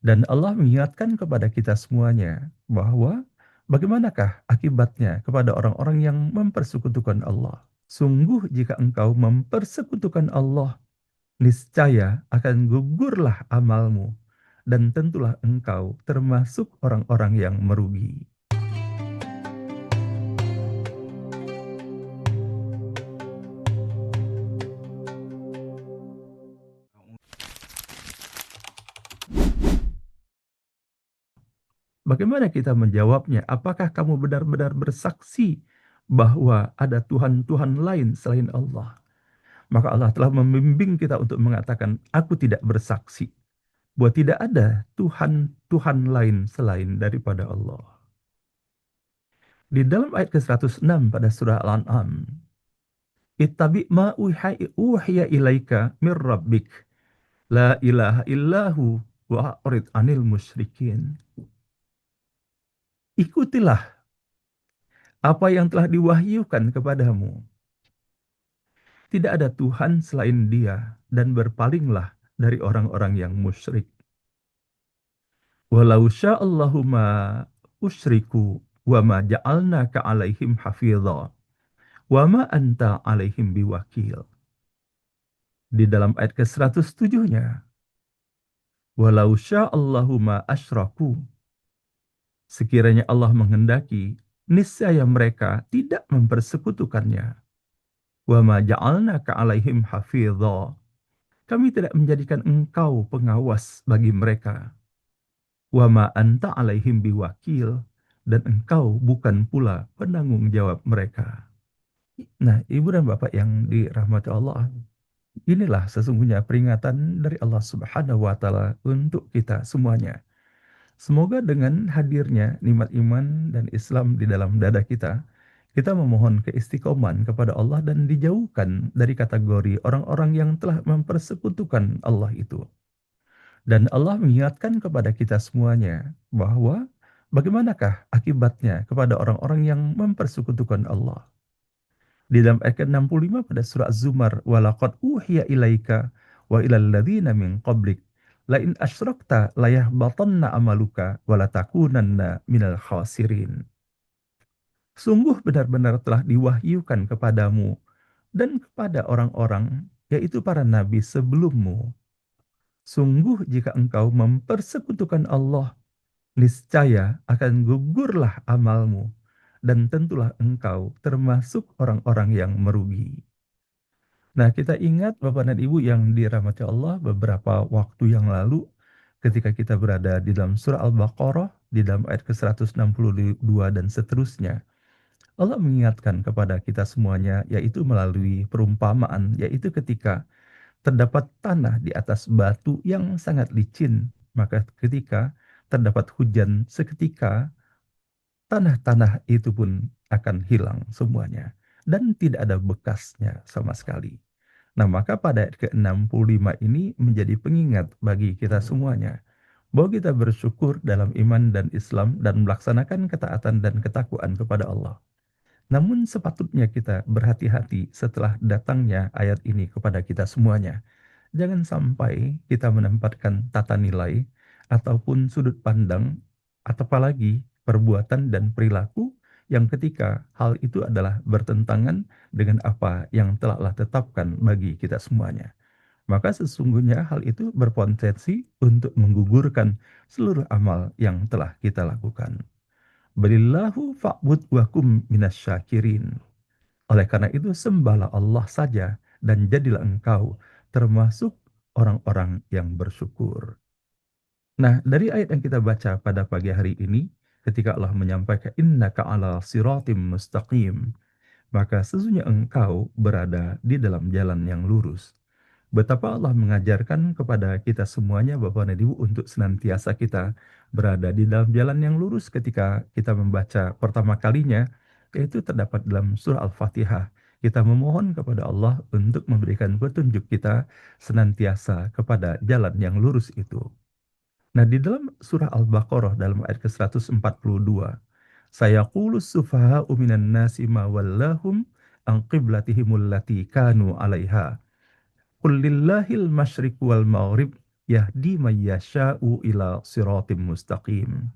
Dan Allah mengingatkan kepada kita semuanya bahwa bagaimanakah akibatnya kepada orang-orang yang mempersekutukan Allah. Sungguh jika engkau mempersekutukan Allah, niscaya akan gugurlah amalmu, dan tentulah engkau termasuk orang-orang yang merugi. Bagaimana kita menjawabnya? Apakah kamu benar-benar bersaksi bahwa ada Tuhan-Tuhan lain selain Allah? Maka Allah telah membimbing kita untuk mengatakan, aku tidak bersaksi bahwa tidak ada Tuhan-Tuhan lain selain daripada Allah. Di dalam ayat ke-106 pada surah Al-An'am, ittabi ma uhiya ilaika mir rabbik la ilaha illahu wa a'rid anil musyrikin. Ikutilah apa yang telah diwahyukan kepadamu. Tidak ada Tuhan selain Dia, dan berpalinglah dari orang-orang yang musyrik. Walau sya'allahu ma usyriku wa ma ja'alnaka alaihim hafidha wa ma anta alaihim biwakil. Di dalam ayat ke-107-nya, walau sya'allahu ma asyraku, sekiranya Allah menghendaki, niscaya mereka tidak mempersekutukannya. Wa ma ja'alnaka alaihim hafidha, kami tidak menjadikan engkau pengawas bagi mereka. Wa ma anta alaihim biwakil, dan engkau bukan pula penanggung jawab mereka. Nah, Ibu dan Bapak yang dirahmati Allah, inilah sesungguhnya peringatan dari Allah Subhanahu wa Ta'ala untuk kita semuanya. Semoga dengan hadirnya nikmat iman dan Islam di dalam dada kita, kita memohon keistiqomahan kepada Allah dan dijauhkan dari kategori orang-orang yang telah mempersekutukan Allah itu. Dan Allah mengingatkan kepada kita semuanya bahwa bagaimanakah akibatnya kepada orang-orang yang mempersekutukan Allah. Di dalam ayat ke-65 pada surah Az-Zumar, walaqad uhiya ilaika wa ilal ladzina min qablik la in asyrakta la yahbatanna amaluka wa la takunanna minal khasirin. Sungguh benar-benar telah diwahyukan kepadamu dan kepada orang-orang, yaitu para nabi sebelummu. Sungguh jika engkau mempersekutukan Allah, niscaya akan gugurlah amalmu, dan tentulah engkau termasuk orang-orang yang merugi. Nah, kita ingat Bapak dan Ibu yang dirahmati Allah, beberapa waktu yang lalu ketika kita berada di dalam surah Al-Baqarah, di dalam ayat ke-162 dan seterusnya, Allah mengingatkan kepada kita semuanya, yaitu melalui perumpamaan, yaitu ketika terdapat tanah di atas batu yang sangat licin, maka ketika terdapat hujan seketika, tanah-tanah itu pun akan hilang semuanya, dan tidak ada bekasnya sama sekali. Nah, maka pada ayat ke-65 ini menjadi pengingat bagi kita semuanya, bahwa kita bersyukur dalam iman dan Islam dan melaksanakan ketaatan dan ketakwaan kepada Allah. Namun sepatutnya kita berhati-hati setelah datangnya ayat ini kepada kita semuanya. Jangan sampai kita menempatkan tata nilai ataupun sudut pandang, atau apalagi perbuatan dan perilaku yang ketika hal itu adalah bertentangan dengan apa yang telah Allah tetapkan bagi kita semuanya. Maka sesungguhnya hal itu berpotensi untuk menggugurkan seluruh amal yang telah kita lakukan. Balillahu fa'bud wa kum minasyakirin. Oleh karena itu sembahlah Allah saja dan jadilah engkau termasuk orang-orang yang bersyukur. Nah, dari ayat yang kita baca pada pagi hari ini, ketika Allah menyampaikan innaka ala siratim mustaqim, maka sesungguhnya engkau berada di dalam jalan yang lurus. Betapa Allah mengajarkan kepada kita semuanya, Bapak dan Ibu, untuk senantiasa kita berada di dalam jalan yang lurus ketika kita membaca pertama kalinya, yaitu terdapat dalam surah Al-Fatihah. Kita memohon kepada Allah untuk memberikan petunjuk kita senantiasa kepada jalan yang lurus itu. Nah, di dalam surah Al-Baqarah dalam ayat ke-142, sayaqulu sufaha'u minan nasi ma wallahum an qiblatihimul lati kanu 'alaiha. Qul lillahil masyriq wal maghrib yahdi may yasha'u ila siratim mustaqim.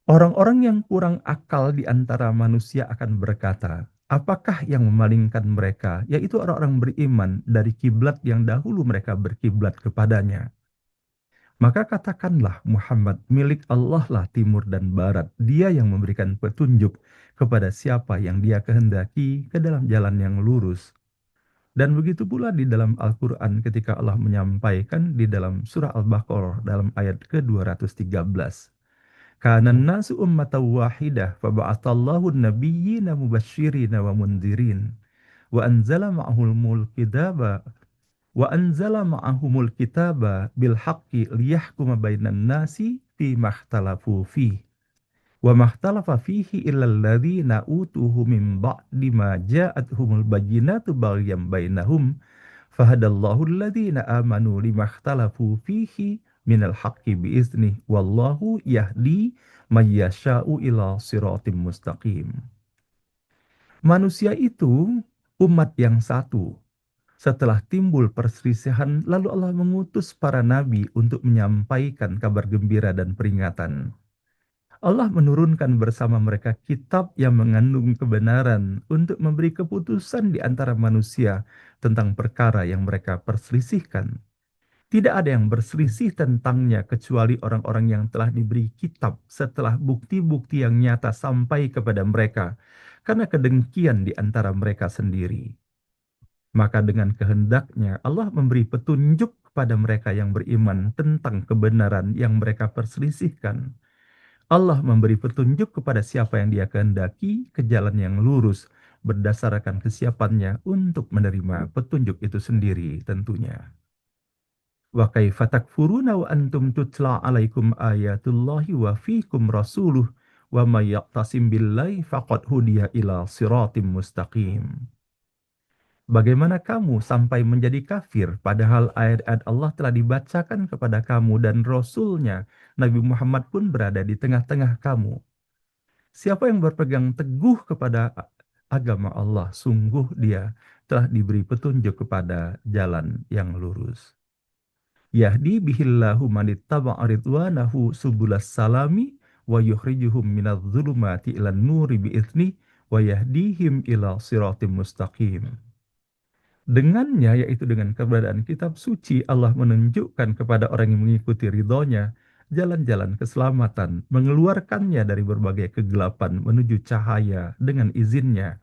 Orang-orang yang kurang akal di antara manusia akan berkata, apakah yang memalingkan mereka, yaitu orang-orang beriman dari kiblat yang dahulu mereka berkiblat kepadanya. Maka katakanlah Muhammad, milik Allah lah timur dan barat. Dia yang memberikan petunjuk kepada siapa yang dia kehendaki ke dalam jalan yang lurus. Dan begitu pula di dalam Al-Quran ketika Allah menyampaikan di dalam surah Al-Baqarah dalam ayat ke-213. Kanan nasu ummatan wahidah faba'atallahu nabiyyina mubashshirina wa mundzirin wa anzala ma'ahumul kitaba bil haqqi liyahkuma bainan nasi fi makhtalafu fihi wa makhtalafa fihi illa alladhina utuhu min ba'di ma ja'atuhumul bayyinatu baghyan bainahum fahadallahu alladhina amanu limakhtalafu fihi minal haqqi biiznih wallahu yahdi mayyasha'u ila siratim mustaqim. Manusia itu umat yang satu. Setelah timbul perselisihan, lalu Allah mengutus para nabi untuk menyampaikan kabar gembira dan peringatan. Allah menurunkan bersama mereka kitab yang mengandung kebenaran untuk memberi keputusan di antara manusia tentang perkara yang mereka perselisihkan. Tidak ada yang berselisih tentangnya kecuali orang-orang yang telah diberi kitab setelah bukti-bukti yang nyata sampai kepada mereka karena kedengkian di antara mereka sendiri. Maka dengan kehendaknya Allah memberi petunjuk kepada mereka yang beriman tentang kebenaran yang mereka perselisihkan. Allah memberi petunjuk kepada siapa yang dia kehendaki ke jalan yang lurus berdasarkan kesiapannya untuk menerima petunjuk itu sendiri tentunya. Wa kaifa takfuruna wa antum tutla alaikum ayatullahi wa fiikum rasuluh wa may yaqtasim billahi faqad hudiya ila siratim mustaqim. Bagaimana kamu sampai menjadi kafir padahal ayat-ayat Allah telah dibacakan kepada kamu dan Rasul-Nya Nabi Muhammad pun berada di tengah-tengah kamu. Siapa yang berpegang teguh kepada agama Allah, sungguh dia telah diberi petunjuk kepada jalan yang lurus. Yahdi bihillahu manittaba'a ridwanahu subulas salami wa yukhrijuhum minadh dhulumati ilan nuri bi'ithni wa yahdihim ila siratim mustaqim. Dengannya, yaitu dengan keberadaan kitab suci, Allah menunjukkan kepada orang yang mengikuti ridhonya jalan-jalan keselamatan, mengeluarkannya dari berbagai kegelapan menuju cahaya dengan izinnya,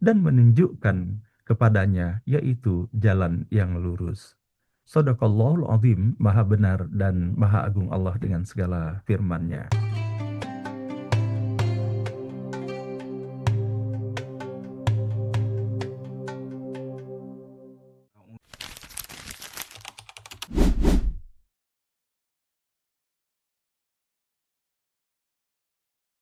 dan menunjukkan kepadanya yaitu jalan yang lurus. Shadaqallahul azim, maha benar dan maha agung Allah dengan segala firman-Nya.